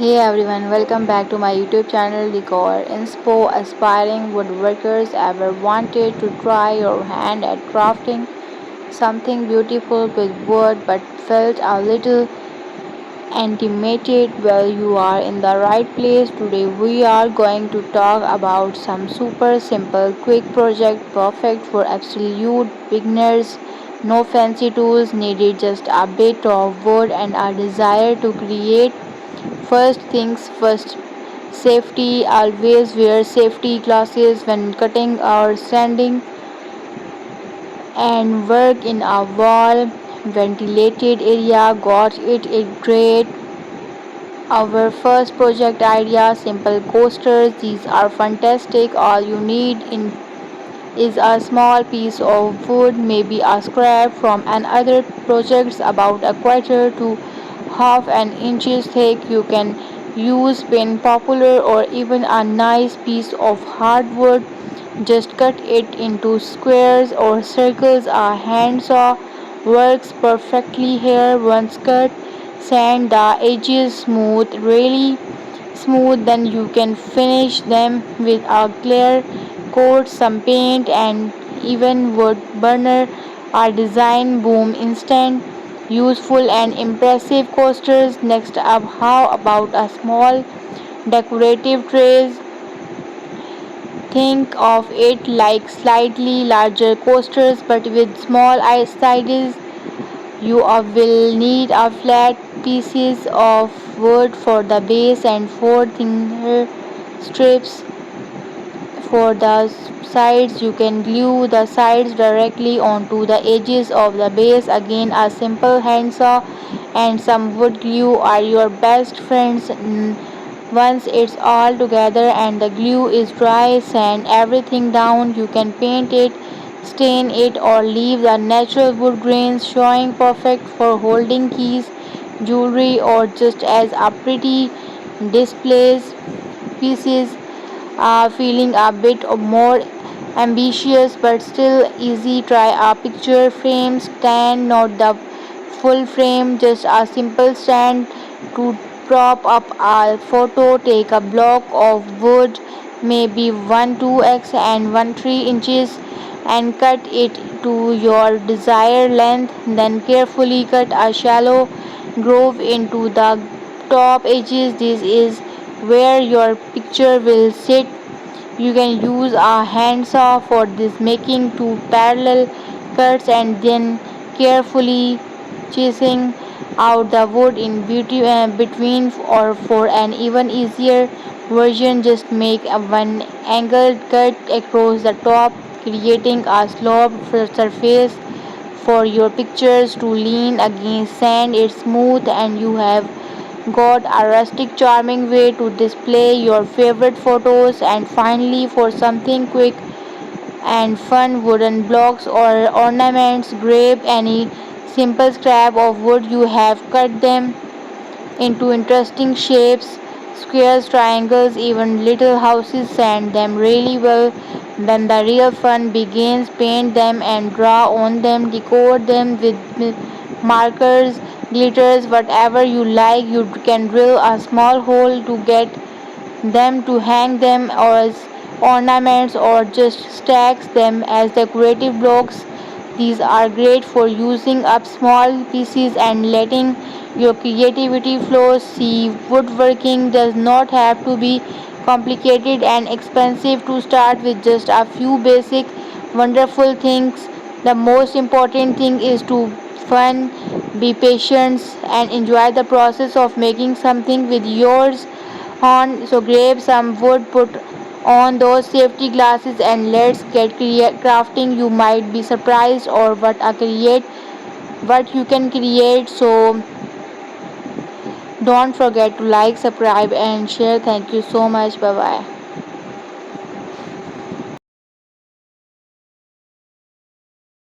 Hey everyone, welcome back to my YouTube channel Decor. Inspo aspiring woodworkers ever wanted to try your hand at crafting something beautiful with wood but felt a little intimidated? Well, you are in the right place. Today we are going to talk about some super simple quick project perfect for absolute beginners. No fancy tools needed, just a bit of wood and a desire to create. First things first, safety. Always wear safety glasses when cutting or sanding and work in a wall ventilated area. Got it? Great. Our first project idea, simple coasters. These are fantastic. All you need in is a small piece of wood, maybe a scrap from another project about a quarter to half an inch thick. You can use pin popular or even a nice piece of hardwood. Just cut it into squares or circles. A handsaw works perfectly here. Once cut, sand the edges smooth, really smooth, then you can finish them with a clear coat, some paint, and even wood burner. Our design boom instant, useful and impressive coasters. Next up, how about a small decorative trays? Think of it like slightly larger coasters but with small sides. You will need a flat pieces of wood for the base and four thinner strips for the sides. You can glue the sides directly onto the edges of the base. Again, a simple handsaw and some wood glue are your best friends. Once it's all together and the glue is dry, sand everything down. You can paint it, stain it, or leave the natural wood grains showing, perfect for holding keys, jewelry, or just as a pretty displays pieces. Feeling a bit more ambitious but still easy, try a picture frame stand, not the full frame, just a simple stand to prop up a photo. Take a block of wood, maybe 1 2x and 1 3 inches, and cut it to your desired length. Then carefully cut a shallow groove into the top edges. This is where your picture will sit. You can use a handsaw for this, making two parallel cuts and then carefully chising out the wood in between. Or for an even easier version, just make a one angled cut across the top, creating a sloped surface for your pictures to lean against. Sand it's smooth and you have got a rustic charming way to display your favorite photos. And finally, for something quick and fun, wooden blocks or ornaments. Grab any simple scrap of wood you have, cut them into interesting shapes, squares, triangles, even little houses. Sand them really well. Then the real fun begins. Paint them and draw on them. Decor them with markers, glitters, whatever you like. You can drill a small hole to get them to hang them as ornaments or just stacks them as decorative blocks. These are great for using up small pieces and letting your creativity flow. See, woodworking does not have to be complicated and expensive to start with just a few basic wonderful things. The most important thing is to fun, be patient and enjoy the process of making something with yours on. So grab some wood, put on those safety glasses and let's get crafting. You might be surprised or what you can create. So don't forget to like, subscribe and share. Thank you so much. Bye bye.